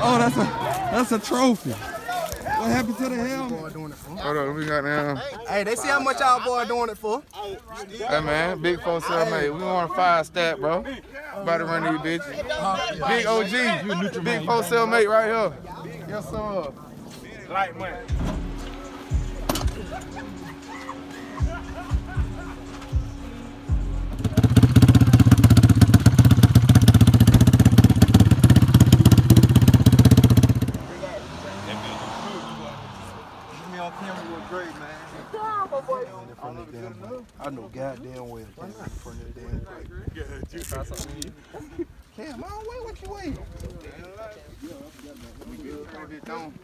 Oh, that's a trophy. What happened to the helmet? Hold on, we got now. Hey, they see how much y'all boy doing it for. Hey man, big 4-7 mate. We want a 5-stack, bro. About to run these bitches. Big OG, big 4-7 mate right here. Yes sir. Light money. I know goddamn well. Damn, I don't wait what you wait.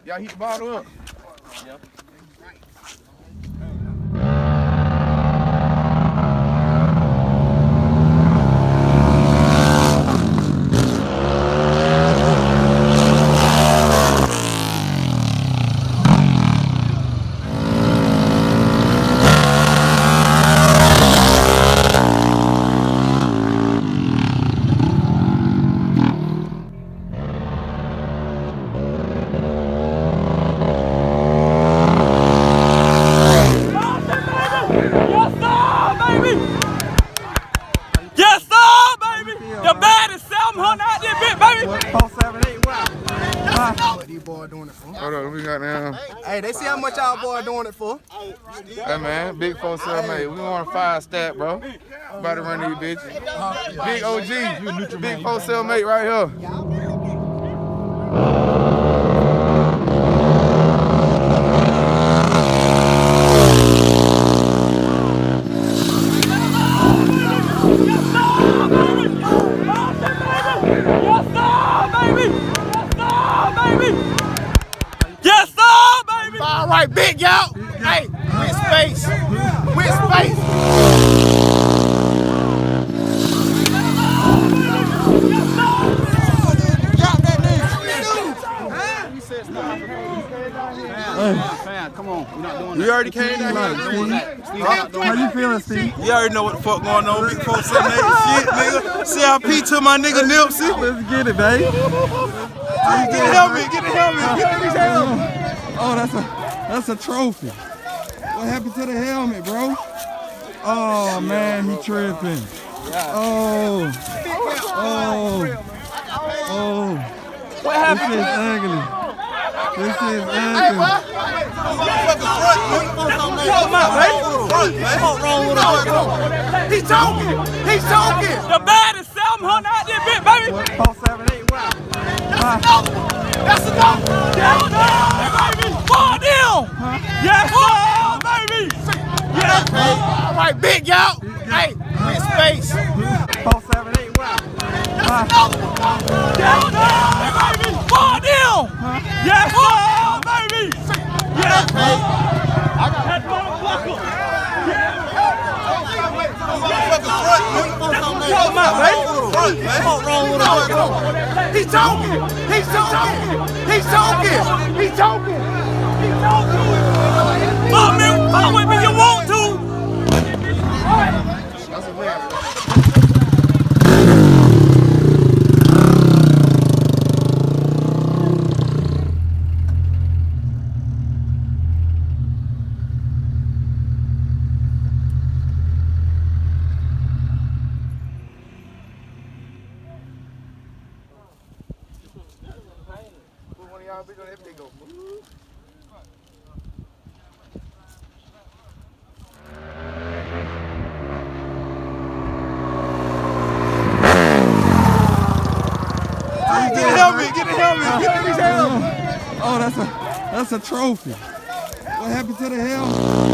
Y'all heat the bottle up. Yep. Yes, sir, baby! The baddest 700 out there, bit, baby! 478, wow. What these boys doing it for? Hold on, we got now. Hey, they see how much y'all boy doing it for. Hey man, big 4-7 mate. We want a 5-stack, bro. About to run these bitches. Big OG, big 4-7 mate right here. Yes, sir, baby! All right, big y'all. Hey, with space. With space. Fam, come on. We're not doing You already came down here. How you feeling, Steve? You already know what the fuck going on. Big 478 shit, nigga. CIP to my nigga Nipsey. Let's get it, baby. Get the helmet, get the helmet, get the helmet. Oh, that's a trophy. What happened to the helmet, bro? Oh man, he tripping. Oh. What happened? This is ugly. This is ugly. He's talking. He's talking. The baddest 700 out there, bit, baby! 478, wow. That's enough! Yes, sir, baby! For them! Yes, sir, baby! Yes, sir! All right, big y'all. Hey, with space. 478, wow. Yes, sir, baby! For them! Yes, sir, baby! Yes, sir! I got that motherfucker! He's talking. He's talking. He's talking. He's talking. He's talking. Fuck with me, you want to! Get the helmet. Oh, that's a trophy. What happened to the helmet?